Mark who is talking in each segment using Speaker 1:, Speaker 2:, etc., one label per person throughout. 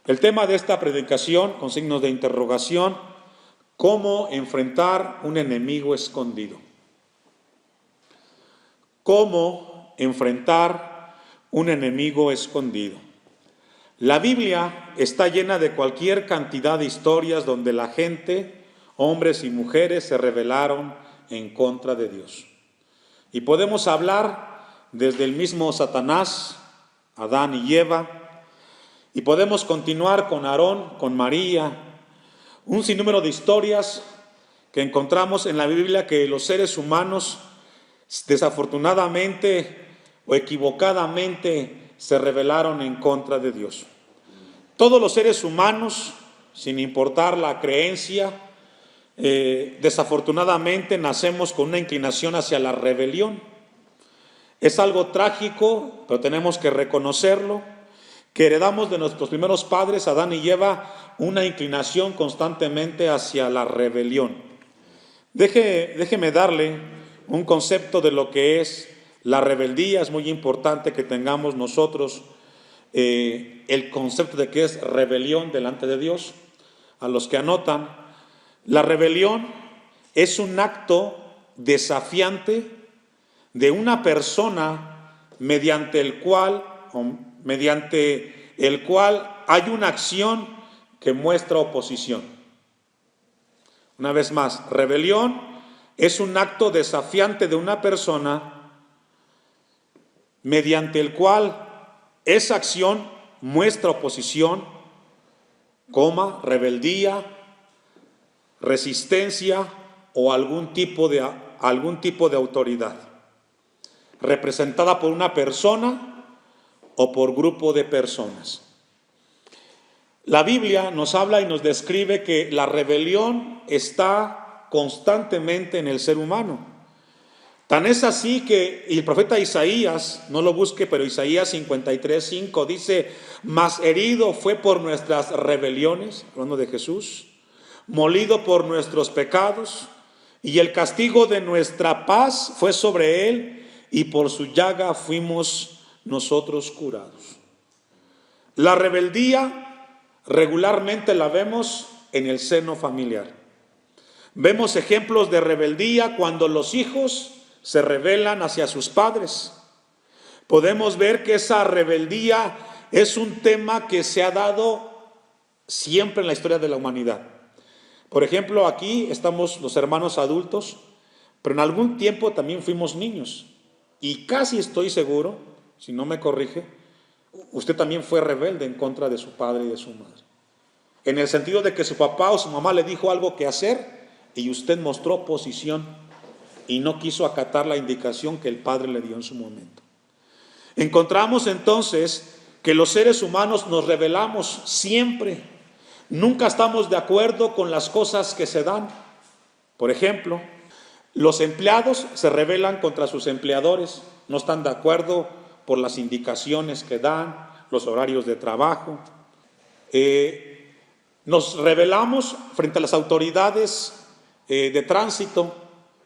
Speaker 1: El tema de esta predicación, con signos de interrogación: ¿cómo enfrentar un enemigo escondido? ¿Cómo enfrentar un enemigo escondido? La Biblia está llena de cualquier cantidad de historias donde la gente, hombres y mujeres, se rebelaron en contra de Dios. Y podemos hablar desde el mismo Satanás, Adán y Eva, y podemos continuar con Aarón, con María, un sinnúmero de historias que encontramos en la Biblia que los seres humanos desafortunadamente o equivocadamente se rebelaron en contra de Dios. Todos los seres humanos, sin importar la creencia, desafortunadamente nacemos con una inclinación hacia la rebelión. Es algo trágico, pero tenemos que reconocerlo, que heredamos de nuestros primeros padres, Adán y Eva, una inclinación constantemente hacia la rebelión. Déjeme darle un concepto de lo que es la rebeldía. Es muy importante que tengamos nosotros el concepto de qué es rebelión delante de Dios. A los que anotan, la rebelión es un acto desafiante de una persona mediante el cual hay una acción que muestra oposición. Una vez más, rebelión es un acto desafiante de una persona mediante el cual esa acción muestra oposición, rebeldía, resistencia o algún tipo de autoridad, representada por una persona o por grupo de personas. La Biblia nos habla y nos describe que la rebelión está constantemente en el ser humano. Tan es así que el profeta Isaías, no lo busque, pero Isaías 53:5 dice: mas herido fue por nuestras rebeliones, hablando de Jesús, molido por nuestros pecados, y el castigo de nuestra paz fue sobre él, y por su llaga fuimos nosotros curados. La rebeldía regularmente la vemos en el seno familiar. Vemos ejemplos de rebeldía cuando los hijos se rebelan hacia sus padres. Podemos ver que esa rebeldía es un tema que se ha dado siempre en la historia de la humanidad. Por ejemplo, aquí estamos los hermanos adultos, pero en algún tiempo también fuimos niños. Y casi estoy seguro, si no me corrige, usted también fue rebelde en contra de su padre y de su madre. En el sentido de que su papá o su mamá le dijo algo que hacer y usted mostró oposición y no quiso acatar la indicación que el padre le dio en su momento. Encontramos entonces que los seres humanos nos rebelamos siempre. Nunca estamos de acuerdo con las cosas que se dan. Por ejemplo, los empleados se rebelan contra sus empleadores. No están de acuerdo por las indicaciones que dan, los horarios de trabajo. Nos rebelamos frente a las autoridades de tránsito.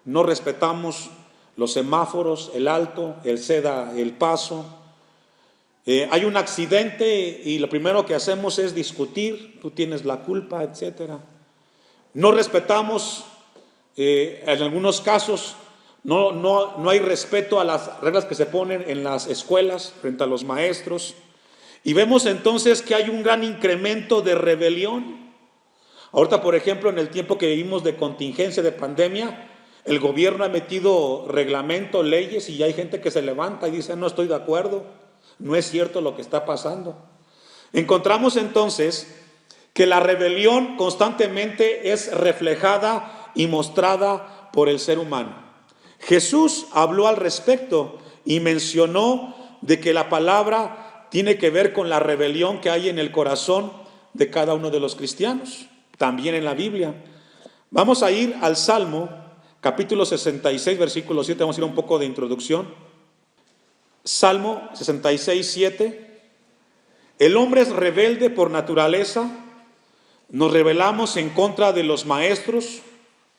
Speaker 1: No respetamos los semáforos, el alto, el ceda el paso. Hay un accidente y lo primero que hacemos es discutir, tú tienes la culpa, etcétera. No respetamos, en algunos casos, no hay respeto a las reglas que se ponen en las escuelas frente a los maestros. Y vemos entonces que hay un gran incremento de rebelión. Ahorita, por ejemplo, en el tiempo que vivimos de contingencia, de pandemia, el gobierno ha metido reglamentos, leyes, y hay gente que se levanta y dice: no estoy de acuerdo, no es cierto lo que está pasando. Encontramos entonces que la rebelión constantemente es reflejada y mostrada por el ser humano. Jesús habló al respecto y mencionó de que la palabra tiene que ver con la rebelión que hay en el corazón de cada uno de los cristianos, también en la Biblia. Vamos a ir al Salmo capítulo 66, versículo 7, vamos a ir a un poco de introducción. Salmo 66, 7. El hombre es rebelde por naturaleza. Nos rebelamos en contra de los maestros,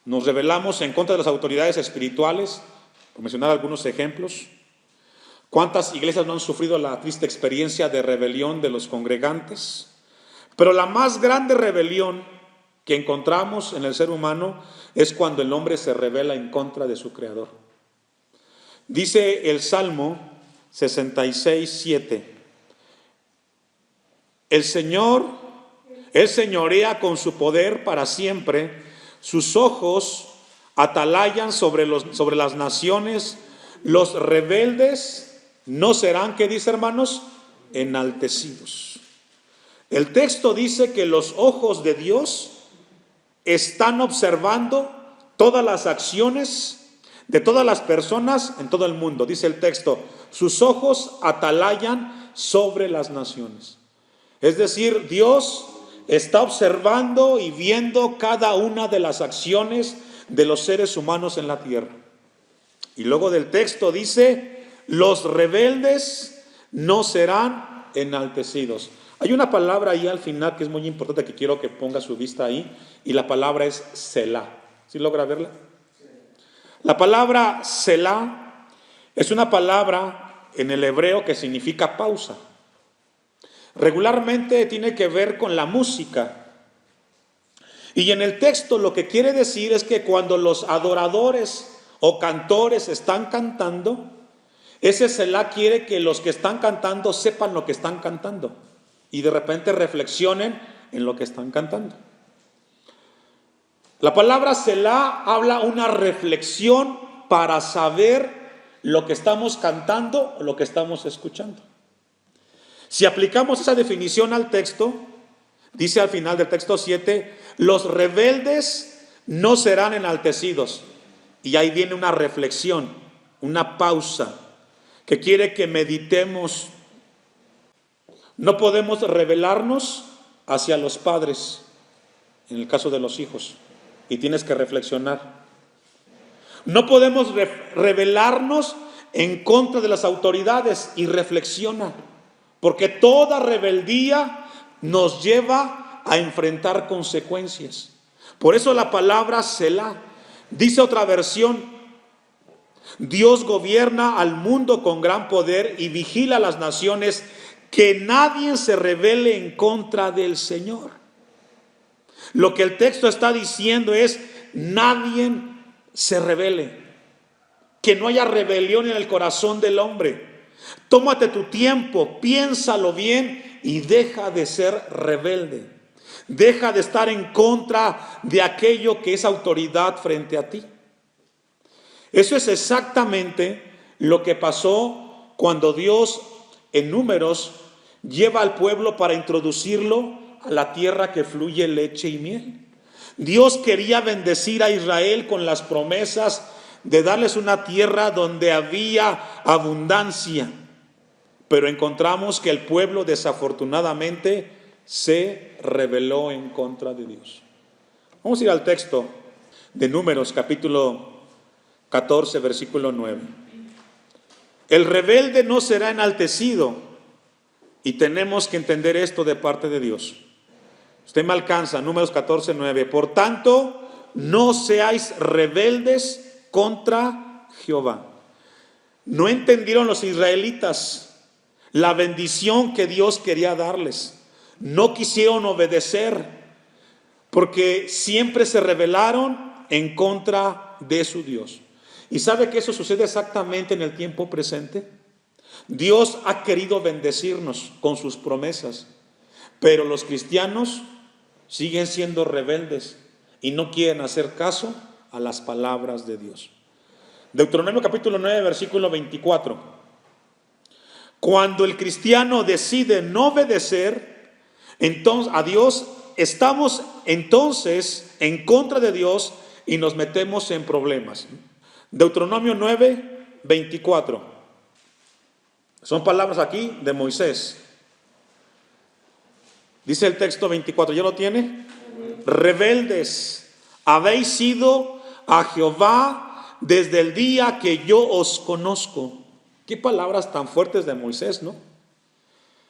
Speaker 1: nos rebelamos en contra de las autoridades espirituales, por mencionar algunos ejemplos. ¿Cuántas iglesias no han sufrido la triste experiencia de rebelión de los congregantes? Pero la más grande rebelión que encontramos en el ser humano es cuando el hombre se rebela en contra de su Creador. Dice el Salmo 66:7: el Señor, Él señorea con su poder para siempre, sus ojos atalayan sobre las naciones, los rebeldes no serán, ¿qué dice, hermanos? Enaltecidos. El texto dice que los ojos de Dios están observando todas las acciones de todas las personas en todo el mundo. Dice el texto, sus ojos atalayan sobre las naciones. Es decir, Dios está observando y viendo cada una de las acciones de los seres humanos en la tierra. Y luego del texto dice, los rebeldes no serán enaltecidos. Hay una palabra ahí al final que es muy importante, que quiero que ponga su vista ahí, y la palabra es Selah. ¿Sí logra verla? La palabra Selah es una palabra en el hebreo que significa pausa. Regularmente tiene que ver con la música. Y en el texto lo que quiere decir es que cuando los adoradores o cantores están cantando, ese Selah quiere que los que están cantando sepan lo que están cantando y de repente reflexionen en lo que están cantando. La palabra Selah habla una reflexión para saber lo que estamos cantando o lo que estamos escuchando. Si aplicamos esa definición al texto, dice al final del texto 7, los rebeldes no serán enaltecidos. Y ahí viene una reflexión, una pausa, que quiere que meditemos. No podemos rebelarnos hacia los padres, en el caso de los hijos, y tienes que reflexionar. No podemos rebelarnos en contra de las autoridades, y reflexiona, porque toda rebeldía nos lleva a enfrentar consecuencias. Por eso la palabra Selah. Dice otra versión, Dios gobierna al mundo con gran poder y vigila a las naciones, que nadie se rebele en contra del Señor. Lo que el texto está diciendo es, nadie se rebele, que no haya rebelión en el corazón del hombre. Tómate tu tiempo, piénsalo bien y deja de ser rebelde. Deja de estar en contra de aquello que es autoridad frente a ti. Eso es exactamente lo que pasó cuando Dios en Números lleva al pueblo para introducirlo a la tierra que fluye leche y miel. Dios quería bendecir a Israel con las promesas de darles una tierra donde había abundancia. Pero encontramos que el pueblo desafortunadamente se rebeló en contra de Dios. Vamos a ir al texto de Números, capítulo 14, versículo 9. El rebelde no será enaltecido, y tenemos que entender esto de parte de Dios. Usted me alcanza, Números 14, 9. Por tanto, no seáis rebeldes contra Jehová. No entendieron los israelitas la bendición que Dios quería darles. No quisieron obedecer, porque siempre se rebelaron en contra de su Dios. ¿Y sabe que eso sucede exactamente en el tiempo presente? Dios ha querido bendecirnos con sus promesas, pero los cristianos siguen siendo rebeldes y no quieren hacer caso a las palabras de Dios. Deuteronomio capítulo 9, versículo 24. Cuando el cristiano decide no obedecer entonces a Dios, estamos entonces en contra de Dios y nos metemos en problemas. Deuteronomio 9, 24. Son palabras aquí de Moisés. Dice el texto 24, ¿ya lo tiene? Rebeldes, habéis sido a Jehová desde el día que yo os conozco. Qué palabras tan fuertes de Moisés, ¿no?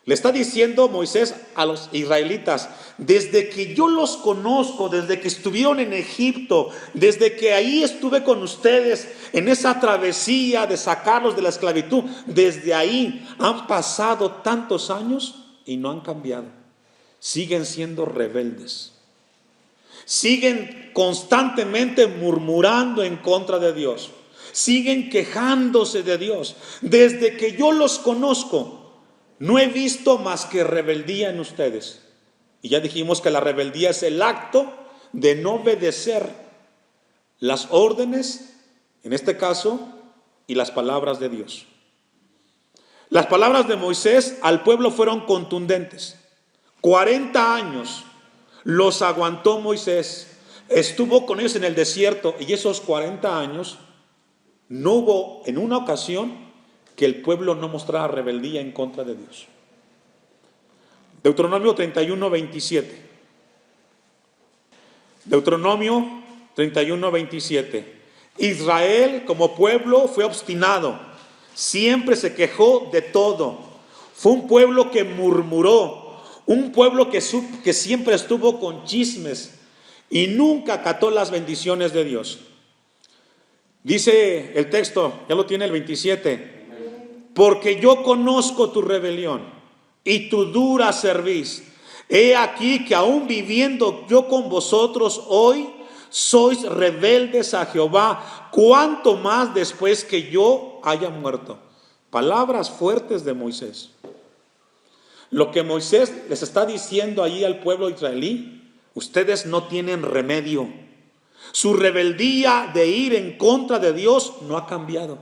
Speaker 1: Le está diciendo Moisés a los israelitas, desde que yo los conozco, desde que estuvieron en Egipto, desde que ahí estuve con ustedes en esa travesía de sacarlos de la esclavitud, desde ahí han pasado tantos años y no han cambiado. siguen siendo rebeldes. Siguen constantemente murmurando en contra de Dios. Siguen quejándose de Dios. Desde que yo los conozco, no he visto más que rebeldía en ustedes. Y ya dijimos que la rebeldía es el acto de no obedecer las órdenes, en este caso, y las palabras de Dios. Las palabras de Moisés al pueblo fueron contundentes. 40 años los aguantó Moisés. Estuvo con ellos en el desierto, y esos 40 años no hubo en una ocasión que el pueblo no mostrara rebeldía en contra de Dios. Deuteronomio 31, 27. Deuteronomio 31, 27. Israel como pueblo fue obstinado, siempre se quejó de todo. Fue un pueblo que murmuró, un pueblo que siempre estuvo con chismes y nunca acató las bendiciones de Dios. Dice el texto, ya lo tiene el 27, porque yo conozco tu rebelión y tu dura cerviz. He aquí que aún viviendo yo con vosotros hoy, sois rebeldes a Jehová, cuánto más después que yo haya muerto. Palabras fuertes de Moisés. Lo que Moisés les está diciendo allí al pueblo israelí, ustedes no tienen remedio. Su rebeldía de ir en contra de Dios no ha cambiado.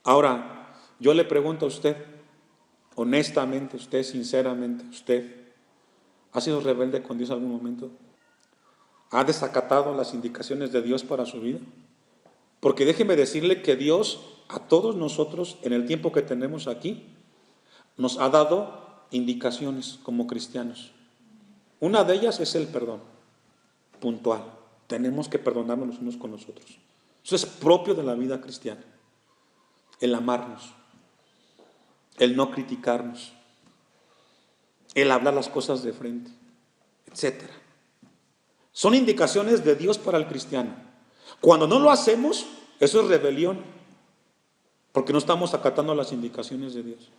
Speaker 1: Ahora, yo le pregunto a usted, honestamente, usted, sinceramente, usted, ¿ha sido rebelde con Dios en algún momento? ¿Ha desacatado las indicaciones de Dios para su vida? Porque déjeme decirle que Dios a todos nosotros en el tiempo que tenemos aquí nos ha dado indicaciones como cristianos. Una de ellas es el perdón puntual. Tenemos que perdonarnos los unos con los otros. Eso es propio de la vida cristiana. El amarnos, el no criticarnos, el hablar las cosas de frente, etcétera. Son indicaciones de Dios para el cristiano. Cuando no lo hacemos, eso es rebelión, porque no estamos acatando las indicaciones de Dios.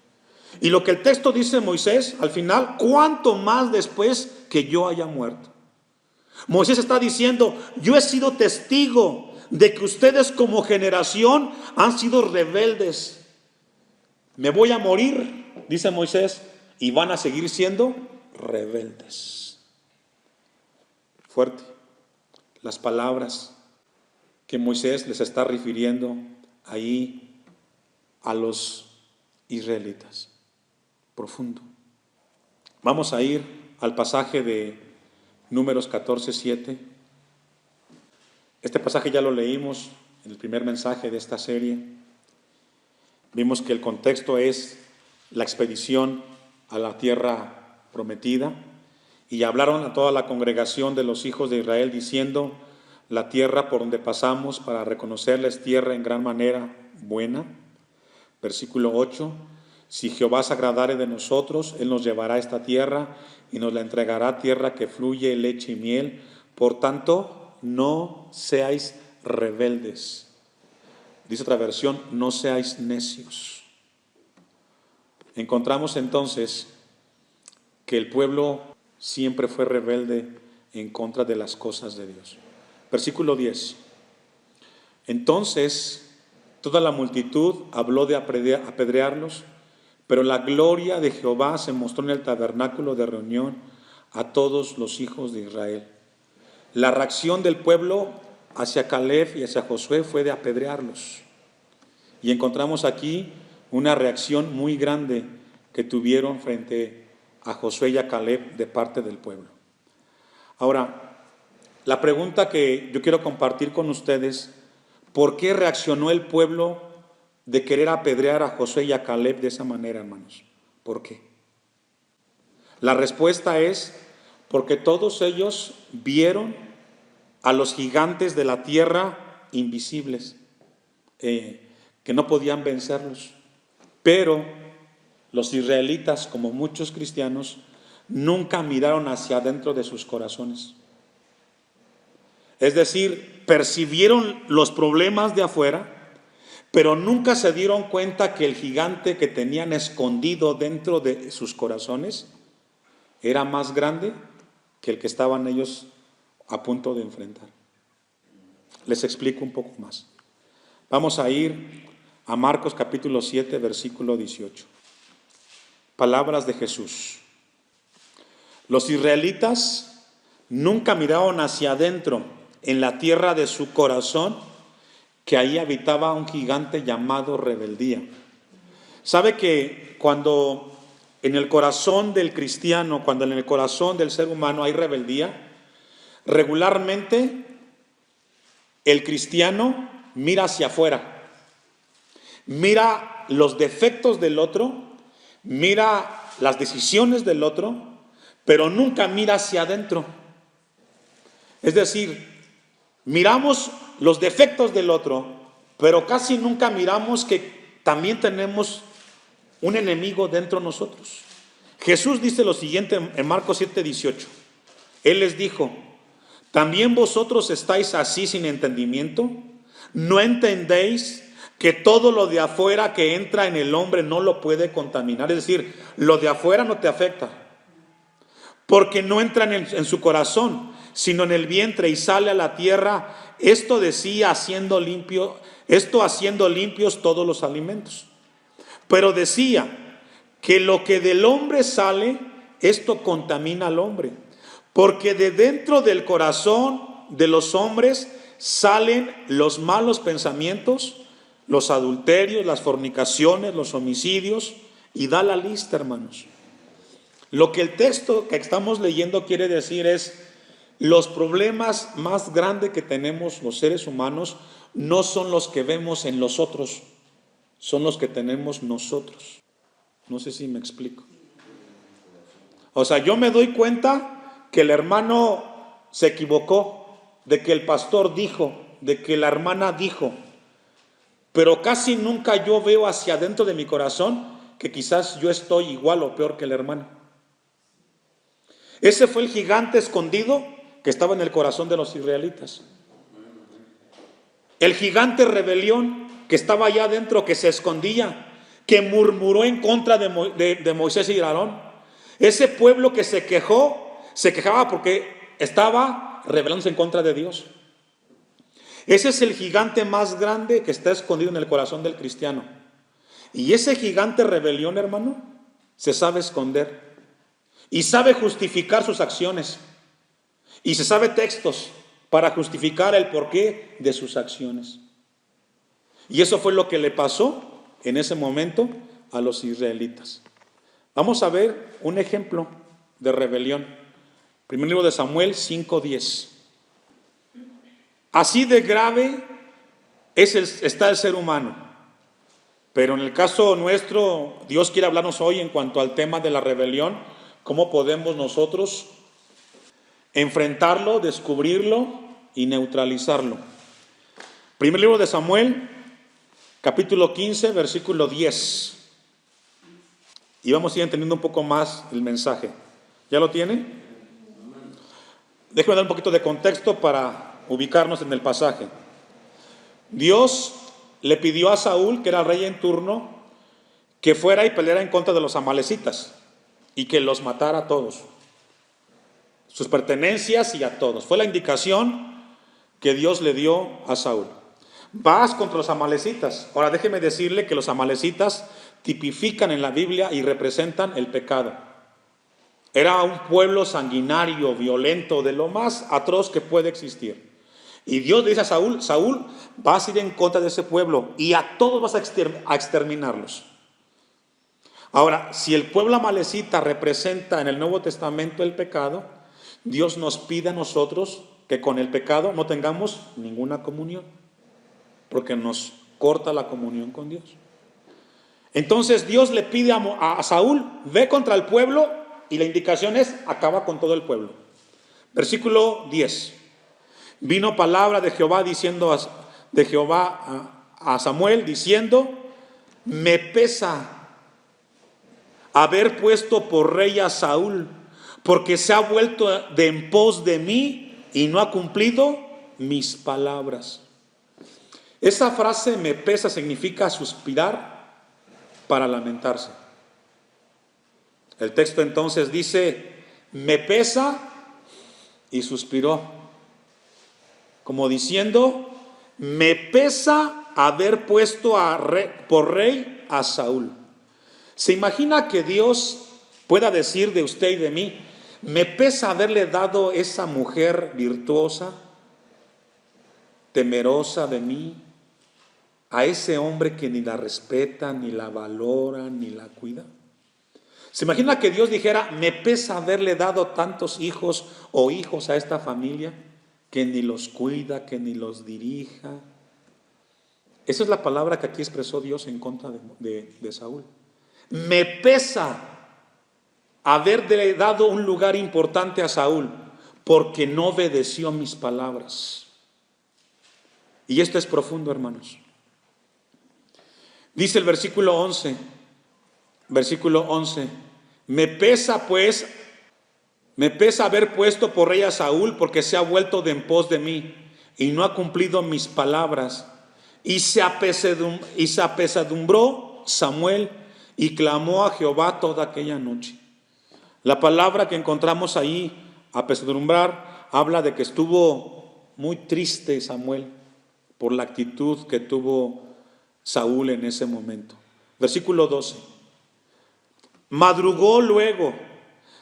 Speaker 1: Y lo que el texto dice Moisés, al final, cuánto más después que yo haya muerto. Moisés está diciendo, yo he sido testigo de que ustedes como generación han sido rebeldes. Me voy a morir, dice Moisés, y van a seguir siendo rebeldes. Fuerte. Las palabras que Moisés les está refiriendo ahí a los israelitas. Profundo. Vamos a ir al pasaje de Números 14, 7. Este pasaje ya lo leímos en el primer mensaje de esta serie. Vimos que el contexto es la expedición a la tierra prometida, y hablaron a toda la congregación de los hijos de Israel diciendo, la tierra por donde pasamos para reconocerla es tierra en gran manera buena. Versículo 8, si Jehová se agradare de nosotros, Él nos llevará a esta tierra y nos la entregará, tierra que fluye leche y miel. Por tanto, no seáis rebeldes. Dice otra versión, no seáis necios. Encontramos entonces que el pueblo siempre fue rebelde en contra de las cosas de Dios. Versículo 10. Entonces toda la multitud habló de apedrearlos, pero la gloria de Jehová se mostró en el tabernáculo de reunión a todos los hijos de Israel. La reacción del pueblo hacia Caleb y hacia Josué fue de apedrearlos. Y encontramos aquí una reacción muy grande que tuvieron frente a Josué y a Caleb de parte del pueblo. Ahora, la pregunta que yo quiero compartir con ustedes, ¿por qué reaccionó el pueblo de querer apedrear a Josué y a Caleb de esa manera, hermanos? ¿Por qué? La respuesta es porque todos ellos vieron a los gigantes de la tierra invisibles, que no podían vencerlos. Pero los israelitas, como muchos cristianos, nunca miraron hacia adentro de sus corazones. Es decir, percibieron los problemas de afuera, pero nunca se dieron cuenta que el gigante que tenían escondido dentro de sus corazones era más grande que el que estaban ellos a punto de enfrentar. Les explico un poco más. Vamos a ir a Marcos capítulo 7, versículo 18. Palabras de Jesús. Los israelitas nunca miraron hacia adentro en la tierra de su corazón, que ahí habitaba un gigante llamado rebeldía. ¿Sabe que cuando en el corazón del cristiano, cuando en el corazón del ser humano hay rebeldía, regularmente el cristiano mira hacia afuera, mira los defectos del otro, mira las decisiones del otro, pero nunca mira hacia adentro? Es decir, miramos los defectos del otro, pero casi nunca miramos que también tenemos un enemigo dentro de nosotros. Jesús dice lo siguiente en Marcos 7:18. Él les dijo: ¿también vosotros estáis así sin entendimiento? ¿No entendéis que todo lo de afuera que entra en el hombre no lo puede contaminar? Es decir, lo de afuera no te afecta, porque no entra en su corazón, sino en el vientre y sale a la tierra. Esto haciendo limpios todos los alimentos. Pero decía que lo que del hombre sale, esto contamina al hombre, porque de dentro del corazón de los hombres salen los malos pensamientos, los adulterios, las fornicaciones, los homicidios, y da la lista, hermanos. Lo que el texto que estamos leyendo quiere decir es: los problemas más grandes que tenemos los seres humanos no son los que vemos en los otros, son los que tenemos nosotros. No sé si me explico. O sea, yo me doy cuenta que el hermano se equivocó, de que el pastor dijo, de que la hermana dijo, pero casi nunca yo veo hacia adentro de mi corazón que quizás yo estoy igual o peor que el hermano. Ese fue el gigante escondido que estaba en el corazón de los israelitas. El gigante rebelión que estaba allá adentro, que se escondía, que murmuró en contra de Moisés y Aarón. Ese pueblo que se quejaba porque estaba rebelándose en contra de Dios. Ese es el gigante más grande que está escondido en el corazón del cristiano. Y ese gigante rebelión, hermano, se sabe esconder y sabe justificar sus acciones. Y se sabe textos para justificar el porqué de sus acciones. Y eso fue lo que le pasó en ese momento a los israelitas. Vamos a ver un ejemplo de rebelión. Primer libro de Samuel 5:10. Así de grave está el ser humano. Pero en el caso nuestro, Dios quiere hablarnos hoy en cuanto al tema de la rebelión, cómo podemos nosotros enfrentarlo, descubrirlo y neutralizarlo. Primer libro de Samuel, capítulo 15, versículo 10. Y vamos a ir entendiendo un poco más el mensaje. ¿Ya lo tienen? Déjenme dar un poquito de contexto para ubicarnos en el pasaje. Dios le pidió a Saúl, que era rey en turno, que fuera y peleara en contra de los amalecitas y que los matara a todos, sus pertenencias y a todos. Fue la indicación que Dios le dio a Saúl. Vas contra los amalecitas. Ahora déjeme decirle que los amalecitas tipifican en la Biblia y representan el pecado. Era un pueblo sanguinario, violento, de lo más atroz que puede existir. Y Dios le dice a Saúl: Saúl, vas a ir en contra de ese pueblo y a todos vas a exterminarlos. Ahora, si el pueblo amalecita representa en el Nuevo Testamento el pecado, Dios nos pide a nosotros que con el pecado no tengamos ninguna comunión, porque nos corta la comunión con Dios. Entonces Dios le pide a Saúl: ve contra el pueblo, y la indicación es: acaba con todo el pueblo. Versículo 10. Vino palabra de Jehová a Samuel diciendo: me pesa haber puesto por rey a Saúl, porque se ha vuelto de en pos de mí y no ha cumplido mis palabras. Esa frase, me pesa, significa suspirar para lamentarse. El texto entonces dice me pesa, y suspiró, como diciendo, me pesa haber puesto por rey a Saúl. ¿Se imagina que Dios pueda decir de usted y de mí, me pesa haberle dado esa mujer virtuosa, temerosa de mí, a ese hombre que ni la respeta, ni la valora, ni la cuida? ¿Se imagina que Dios dijera, me pesa haberle dado tantos hijos o hijos a esta familia, que ni los cuida, que ni los dirija? Esa es la palabra que aquí expresó Dios en contra de Saúl. Me pesa haberle dado un lugar importante a Saúl, porque no obedeció mis palabras. Y esto es profundo, hermanos. Dice el versículo 11, me pesa haber puesto por rey a Saúl, porque se ha vuelto de en pos de mí y no ha cumplido mis palabras. Y se apesadumbró Samuel y clamó a Jehová toda aquella noche. La palabra que encontramos ahí, apesadumbrar, habla de que estuvo muy triste Samuel por la actitud que tuvo Saúl en ese momento. Versículo 12. Madrugó luego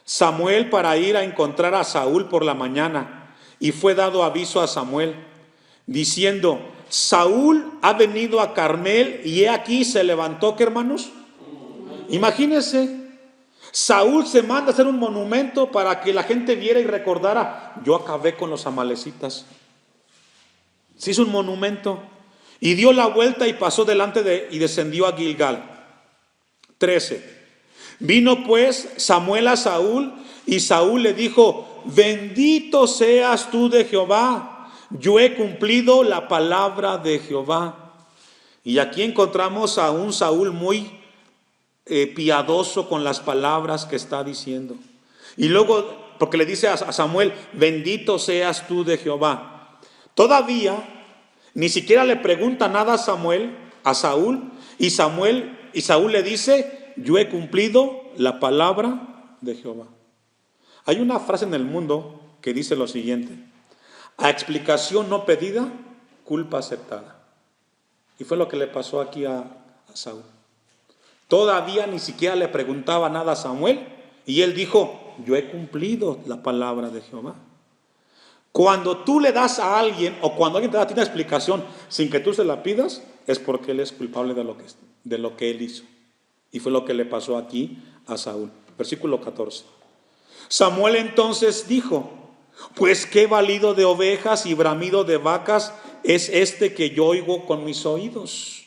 Speaker 1: Samuel para ir a encontrar a Saúl por la mañana, y fue dado aviso a Samuel, diciendo, Saúl ha venido a Carmel, y he aquí se levantó, ¿qué, hermanos? Imagínense, Saúl se manda a hacer un monumento para que la gente viera y recordara, yo acabé con los amalecitas. Se hizo un monumento y dio la vuelta y pasó delante y descendió a Gilgal. 13. Vino pues Samuel a Saúl, y Saúl le dijo, bendito seas tú de Jehová, yo he cumplido la palabra de Jehová. Y aquí encontramos a un Saúl muy piadoso con las palabras que está diciendo. Y luego, porque le dice a Samuel, bendito seas tú de Jehová. Todavía ni siquiera le pregunta nada a Saúl, y Saúl le dice, yo he cumplido la palabra de Jehová. Hay una frase en el mundo que dice lo siguiente, a explicación no pedida, culpa aceptada. Y fue lo que le pasó aquí a Saúl. Todavía ni siquiera le preguntaba nada a Samuel, y él dijo, yo he cumplido la palabra de Jehová. Cuando tú le das a alguien, o cuando alguien te da una explicación sin que tú se la pidas, es porque él es culpable de lo que él hizo. Y fue lo que le pasó aquí a Saúl. Versículo 14. Samuel entonces dijo, pues qué balido de ovejas y bramido de vacas es este que yo oigo con mis oídos.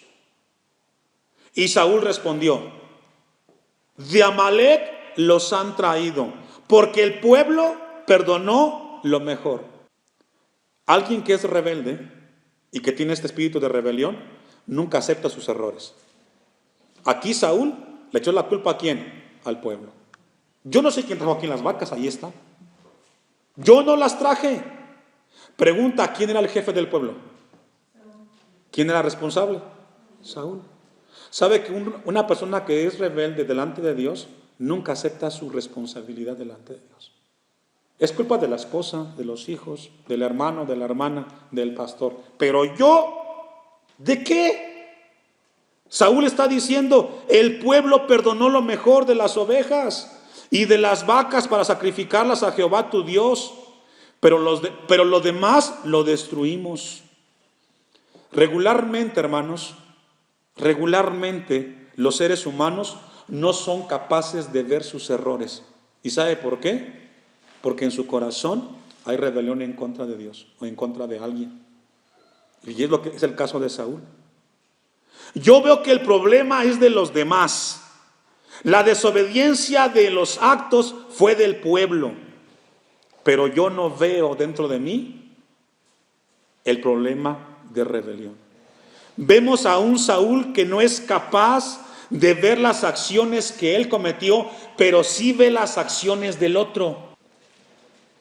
Speaker 1: Y Saúl respondió, de Amalec los han traído, porque el pueblo perdonó lo mejor. Alguien que es rebelde y que tiene este espíritu de rebelión, nunca acepta sus errores. Aquí Saúl le echó la culpa ¿a quién? Al pueblo. Yo no sé quién trajo aquí las vacas, ahí está. Yo no las traje. Pregunta, ¿quién era el jefe del pueblo? ¿Quién era responsable? Saúl. ¿Sabe que una persona que es rebelde delante de Dios nunca acepta su responsabilidad delante de Dios? Es culpa de la esposa, de los hijos, del hermano, de la hermana, del pastor. Pero yo, ¿de qué? Saúl está diciendo, el pueblo perdonó lo mejor de las ovejas y de las vacas para sacrificarlas a Jehová tu Dios, pero lo demás lo destruimos. Regularmente, hermanos, los seres humanos no son capaces de ver sus errores. ¿Y sabe por qué? Porque en su corazón hay rebelión en contra de Dios o en contra de alguien. Y es lo que es el caso de Saúl. Yo veo que el problema es de los demás. La desobediencia de los actos fue del pueblo, pero yo no veo dentro de mí el problema de rebelión. Vemos a un Saúl que no es capaz de ver las acciones que él cometió, pero sí ve las acciones del otro.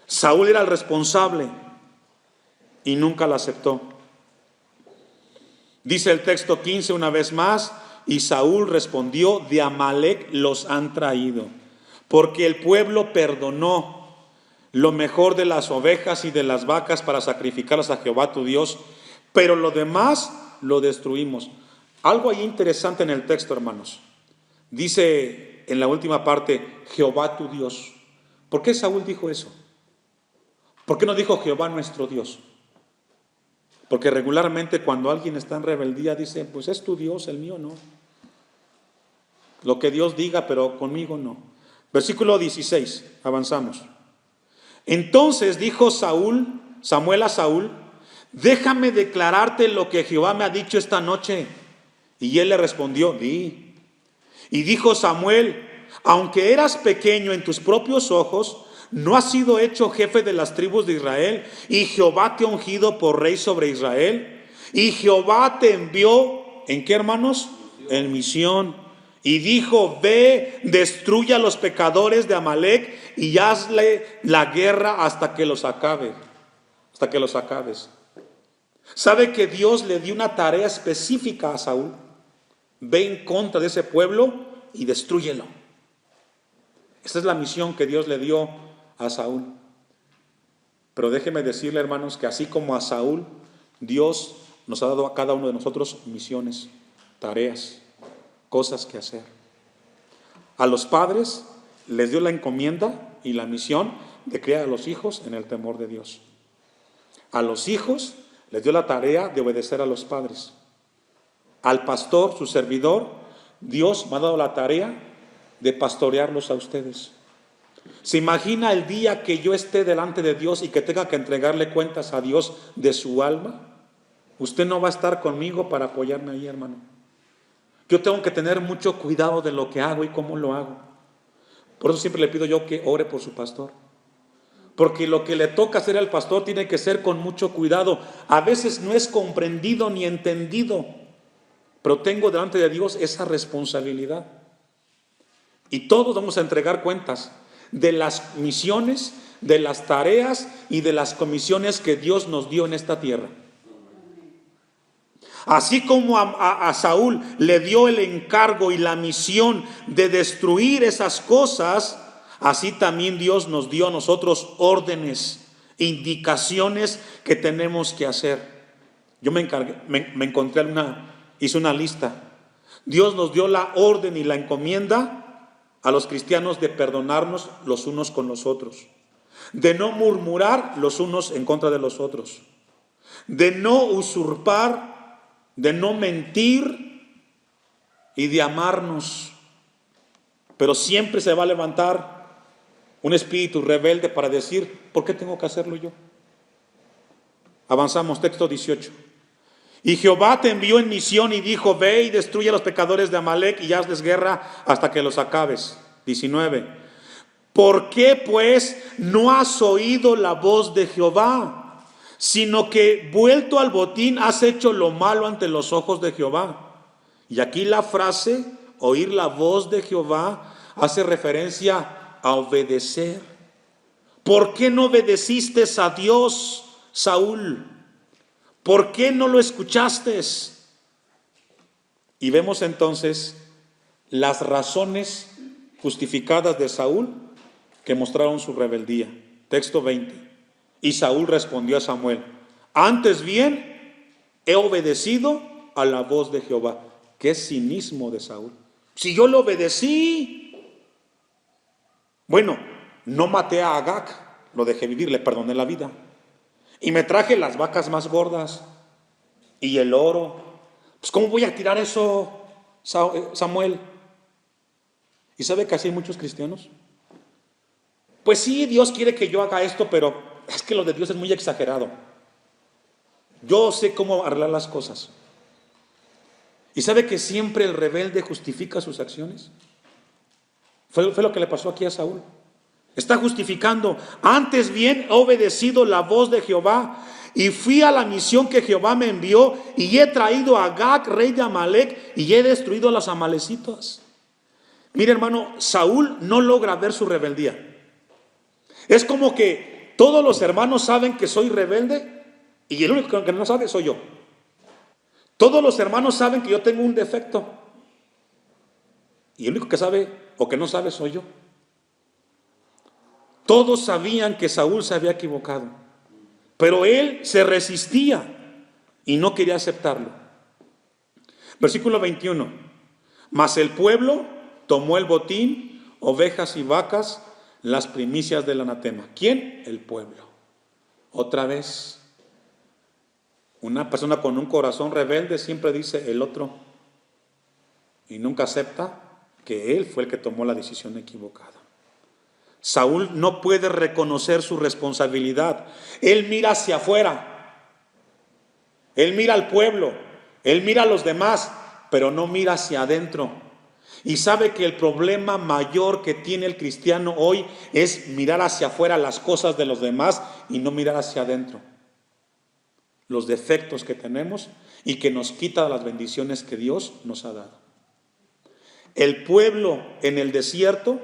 Speaker 1: Saúl era el responsable y nunca la aceptó. Dice el texto 15 una vez más, y Saúl respondió, de Amalec los han traído. porque el pueblo perdonó lo mejor de las ovejas y de las vacas para sacrificarlas a Jehová tu Dios, pero lo demás lo destruimos. Algo ahí interesante en el texto, hermanos. Dice en la última parte, Jehová tu Dios. ¿Por qué Saúl dijo eso? ¿Por qué no dijo Jehová nuestro Dios? Porque regularmente cuando alguien está en rebeldía dice, pues es tu Dios, el mío no. Lo que Dios diga, pero conmigo no. Versículo 16, avanzamos. Entonces dijo Samuel a Saúl, déjame declararte lo que Jehová me ha dicho esta noche. Y él le respondió, di. Y dijo Samuel, aunque eras pequeño en tus propios ojos, no has sido hecho jefe de las tribus de Israel, y Jehová te ha ungido por rey sobre Israel. Y Jehová te envió, ¿en qué, hermanos? En misión. Y dijo, ve, destruye a los pecadores de Amalec y hazle la guerra hasta que los acabe. Hasta que los acabes. ¿Sabe que Dios le dio una tarea específica a Saúl? Ve en contra de ese pueblo y destrúyelo. Esta es la misión que Dios le dio a Saúl. Pero déjeme decirle, hermanos, que así como a Saúl, Dios nos ha dado a cada uno de nosotros misiones, tareas, cosas que hacer. A los padres les dio la encomienda y la misión de criar a los hijos en el temor de Dios. A los hijos les dio la tarea de obedecer a los padres. Al pastor, su servidor, Dios me ha dado la tarea de pastorearlos a ustedes. ¿Se imagina el día que yo esté delante de Dios y que tenga que entregarle cuentas a Dios de su alma? Usted no va a estar conmigo para apoyarme ahí, hermano. Yo tengo que tener mucho cuidado de lo que hago y cómo lo hago. Por eso siempre le pido yo que ore por su pastor. Porque lo que le toca hacer al pastor tiene que ser con mucho cuidado. A veces no es comprendido ni entendido, pero tengo delante de Dios esa responsabilidad. Y todos vamos a entregar cuentas de las misiones, de las tareas y de las comisiones que Dios nos dio en esta tierra. Así como a Saúl le dio el encargo y la misión de destruir esas cosas, así también Dios nos dio a nosotros órdenes, indicaciones que tenemos que hacer. Yo me encontré hice una lista. Dios nos dio la orden y la encomienda a los cristianos de perdonarnos los unos con los otros, de no murmurar los unos en contra de los otros, de no usurpar, de no mentir y de amarnos. Pero siempre se va a levantar un espíritu rebelde para decir, ¿por qué tengo que hacerlo yo? Avanzamos, texto 18. Y Jehová te envió en misión y dijo, ve y destruye a los pecadores de Amalec y hazles guerra hasta que los acabes. 19. ¿Por qué pues no has oído la voz de Jehová? Sino que vuelto al botín has hecho lo malo ante los ojos de Jehová. Y aquí la frase, oír la voz de Jehová, hace referencia a obedecer. ¿Por qué no obedeciste a Dios, Saúl? ¿Por qué no lo escuchaste? Y vemos entonces las razones justificadas de Saúl que mostraron su rebeldía. Texto 20. Y Saúl respondió a Samuel, antes bien he obedecido a la voz de Jehová. Qué cinismo de Saúl. Si yo lo obedecí. Bueno, no maté a Agag, lo dejé vivir, le perdoné la vida. Y me traje las vacas más gordas y el oro. Pues ¿cómo voy a tirar eso, Samuel? ¿Y sabe que así hay muchos cristianos? Pues sí, Dios quiere que yo haga esto, pero es que lo de Dios es muy exagerado. Yo sé cómo arreglar las cosas. ¿Y sabe que siempre el rebelde justifica sus acciones? Fue lo que le pasó aquí a Saúl. Está justificando. Antes bien he obedecido la voz de Jehová y fui a la misión que Jehová me envió y he traído a Agag, rey de Amalec, y he destruido a los amalecitas. Mire, hermano, Saúl no logra ver su rebeldía. Es como que todos los hermanos saben que soy rebelde y el único que no sabe soy yo. Todos los hermanos saben que yo tengo un defecto y el único que sabe o que no sabe soy yo. Todos sabían que Saúl se había equivocado, pero él se resistía y no quería aceptarlo. Versículo 21. Mas el pueblo tomó el botín, ovejas y vacas, las primicias del anatema. ¿Quién? El pueblo. Otra vez, una persona con un corazón rebelde siempre dice el otro y nunca acepta que él fue el que tomó la decisión equivocada. Saúl no puede reconocer su responsabilidad. Él mira hacia afuera, él mira al pueblo, él mira a los demás, pero no mira hacia adentro. Y sabe que el problema mayor que tiene el cristiano hoy es mirar hacia afuera las cosas de los demás y no mirar hacia adentro. Los defectos que tenemos y que nos quita las bendiciones que Dios nos ha dado. El pueblo en el desierto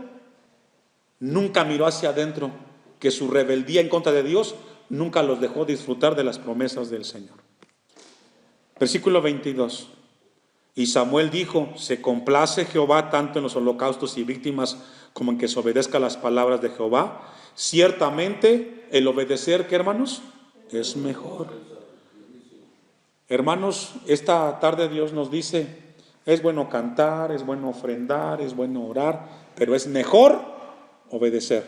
Speaker 1: nunca miró hacia adentro, que su rebeldía en contra de Dios nunca los dejó disfrutar de las promesas del Señor. Versículo 22. Y Samuel dijo: se complace Jehová tanto en los holocaustos y víctimas como en que se obedezca las palabras de Jehová. Ciertamente el obedecer, ¿qué, hermanos? Es mejor. Hermanos, esta tarde Dios nos dice: es bueno cantar, es bueno ofrendar, es bueno orar, pero es mejor obedecer.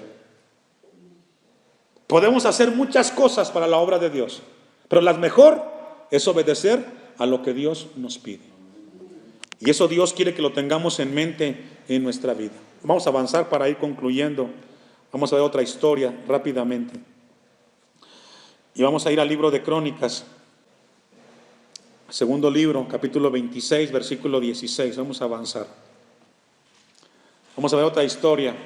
Speaker 1: Podemos hacer muchas cosas para la obra de Dios, pero la mejor es obedecer a lo que Dios nos pide. Y eso Dios quiere que lo tengamos en mente en nuestra vida. Vamos a avanzar para ir concluyendo. Vamos a ver otra historia rápidamente. Y vamos a ir al libro de Crónicas. Segundo libro, capítulo 26, versículo 16. Vamos a avanzar. Vamos a ver otra historia.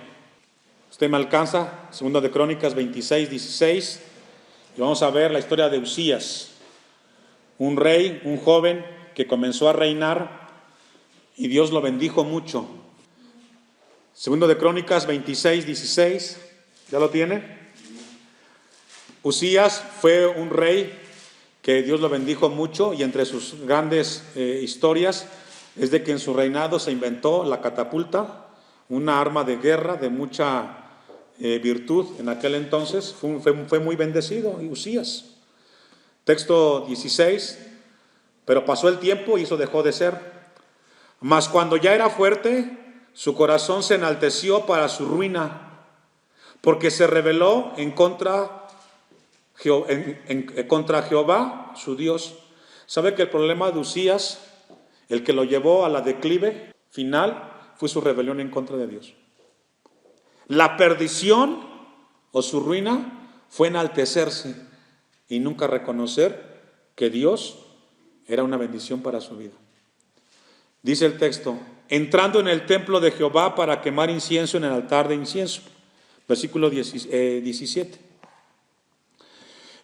Speaker 1: Usted me alcanza, Segundo de Crónicas 26, 16. Y vamos a ver la historia de Usías. Un rey, un joven que comenzó a reinar y Dios lo bendijo mucho. Segundo de Crónicas 26, 16. ¿Ya lo tiene? Usías fue un rey que Dios lo bendijo mucho, y entre sus grandes historias es de que en su reinado se inventó la catapulta, una arma de guerra de mucha virtud. En aquel entonces fue muy bendecido Usías. Texto 16. Pero pasó el tiempo y eso dejó de ser. Mas cuando ya era fuerte, su corazón se enalteció para su ruina, porque se rebeló contra Jehová, su Dios. ¿Sabe que el problema de Usías, el que lo llevó a la declive final, fue su rebelión en contra de Dios? La perdición o su ruina fue enaltecerse y nunca reconocer que Dios era una bendición para su vida. Dice el texto: entrando en el templo de Jehová para quemar incienso en el altar de incienso. Versículo 17.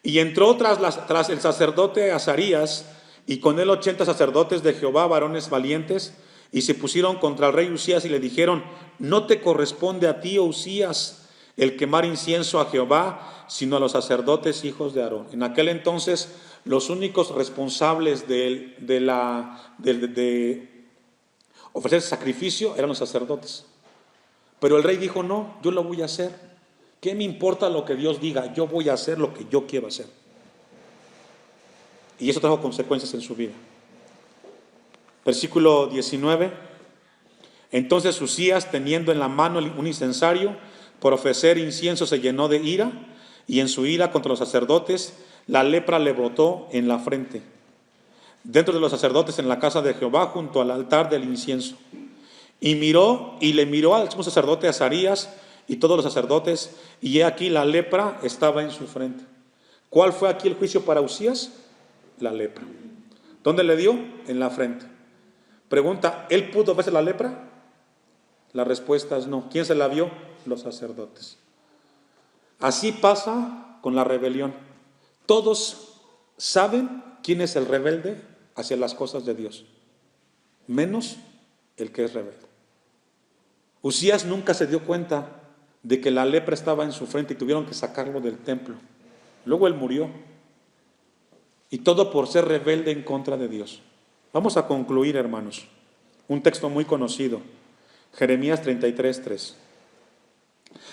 Speaker 1: Y entró tras el sacerdote Azarías, y con él 80 sacerdotes de Jehová, varones valientes, y se pusieron contra el rey Usías y le dijeron: no te corresponde a ti, oh Usías, el quemar incienso a Jehová, sino a los sacerdotes hijos de Aarón. En aquel entonces los únicos responsables de ofrecer sacrificio eran los sacerdotes. Pero el rey dijo: no, yo lo voy a hacer. ¿Qué me importa lo que Dios diga? Yo voy a hacer lo que yo quiero hacer. Y eso trajo consecuencias en su vida. Versículo 19. Entonces Usías, teniendo en la mano un incensario por ofrecer incienso, se llenó de ira, y en su ira contra los sacerdotes la lepra le brotó en la frente, dentro de los sacerdotes en la casa de Jehová, junto al altar del incienso. Y le miró al sumo sacerdote Azarías y todos los sacerdotes, y he aquí la lepra estaba en su frente. ¿Cuál fue aquí el juicio para Usías? La lepra. ¿Dónde le dio? En la frente. Pregunta: ¿él pudo verse la lepra? La respuesta es no. ¿Quién se la vio? Los sacerdotes. Así pasa con la rebelión. Todos saben quién es el rebelde hacia las cosas de Dios, menos el que es rebelde. Usías nunca se dio cuenta de que la lepra estaba en su frente y tuvieron que sacarlo del templo. Luego él murió. Y todo por ser rebelde en contra de Dios. Vamos a concluir, hermanos. Un texto muy conocido, Jeremías 33:3.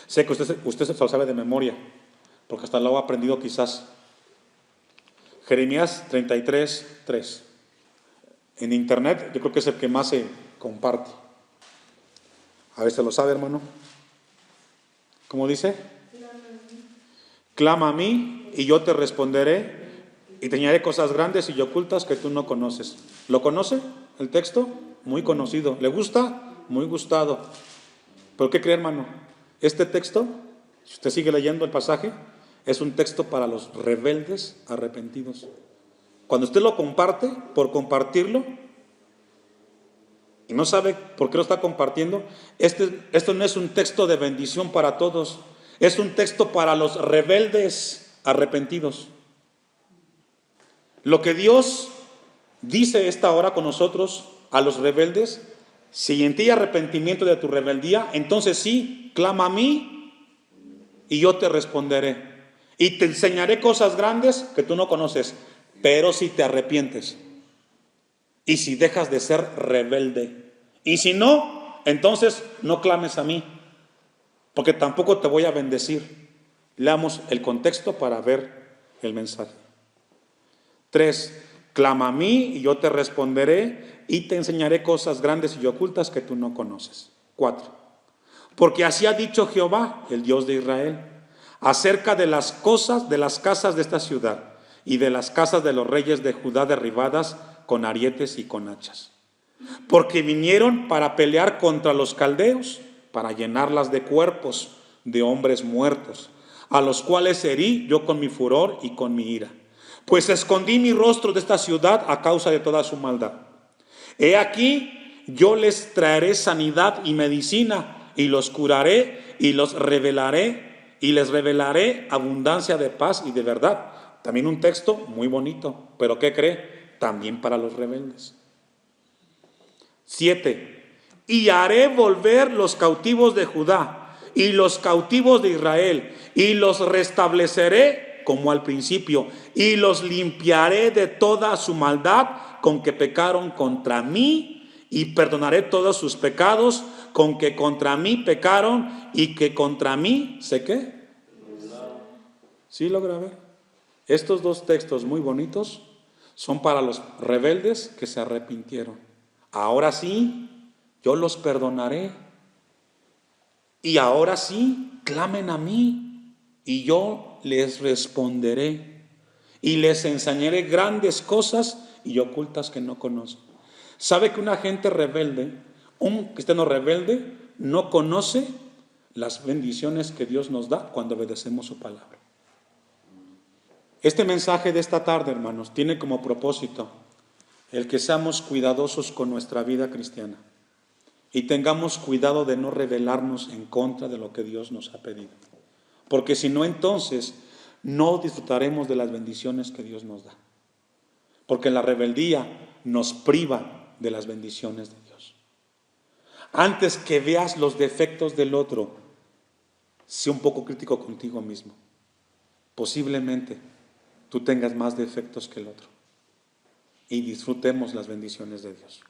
Speaker 1: Sé que usted se lo sabe de memoria, porque hasta lo ha aprendido quizás. Jeremías 33:3. En internet yo creo que es el que más se comparte. A ver, ¿se lo sabe, hermano? ¿Cómo dice? Clama a mí y yo te responderé y te enseñaré cosas grandes y ocultas que tú no conoces. ¿Lo conoce el texto? Muy conocido. ¿Le gusta? Muy gustado. ¿Pero qué cree, hermano? Este texto, si usted sigue leyendo el pasaje, es un texto para los rebeldes arrepentidos. Cuando usted lo comparte, por compartirlo, y no sabe por qué lo está compartiendo, esto no es un texto de bendición para todos, es un texto para los rebeldes arrepentidos. Lo que Dios dice esta hora con nosotros, a los rebeldes: si en ti hay arrepentimiento de tu rebeldía, entonces sí, clama a mí y yo te responderé. Y te enseñaré cosas grandes que tú no conoces, pero si te arrepientes. Y si dejas de ser rebelde. Y si no, entonces no clames a mí, porque tampoco te voy a bendecir. Leamos el contexto para ver el mensaje. 3. Clama a mí y yo te responderé y te enseñaré cosas grandes y ocultas que tú no conoces. 4. Porque así ha dicho Jehová, el Dios de Israel, acerca de las cosas de las casas de esta ciudad y de las casas de los reyes de Judá derribadas con arietes y con hachas. Porque vinieron para pelear contra los caldeos, para llenarlas de cuerpos de hombres muertos, a los cuales herí yo con mi furor y con mi ira. Pues escondí mi rostro de esta ciudad a causa de toda su maldad. He aquí, yo les traeré sanidad y medicina, y los curaré y los revelaré, y les revelaré abundancia de paz y de verdad. También un texto muy bonito, pero ¿qué cree? También para los rebeldes. 7. Y haré volver los cautivos de Judá y los cautivos de Israel, y los restableceré como al principio, y los limpiaré de toda su maldad con que pecaron contra mí, y perdonaré todos sus pecados con que contra mí pecaron y que contra mí, ¿sé qué? ¿Sí logra ver? Estos dos textos muy bonitos son para los rebeldes que se arrepintieron. Ahora sí, yo los perdonaré. Y ahora sí, clamen a mí y yo les responderé. Y les enseñaré grandes cosas y ocultas que no conocen. ¿Sabe que una gente rebelde, un cristiano rebelde, no conoce las bendiciones que Dios nos da cuando obedecemos su palabra? Este mensaje de esta tarde, hermanos, tiene como propósito el que seamos cuidadosos con nuestra vida cristiana y tengamos cuidado de no rebelarnos en contra de lo que Dios nos ha pedido. Porque si no, entonces no disfrutaremos de las bendiciones que Dios nos da. Porque la rebeldía nos priva de las bendiciones de Dios. Antes que veas los defectos del otro, sé un poco crítico contigo mismo. Posiblemente tú tengas más defectos que el otro. Y disfrutemos las bendiciones de Dios.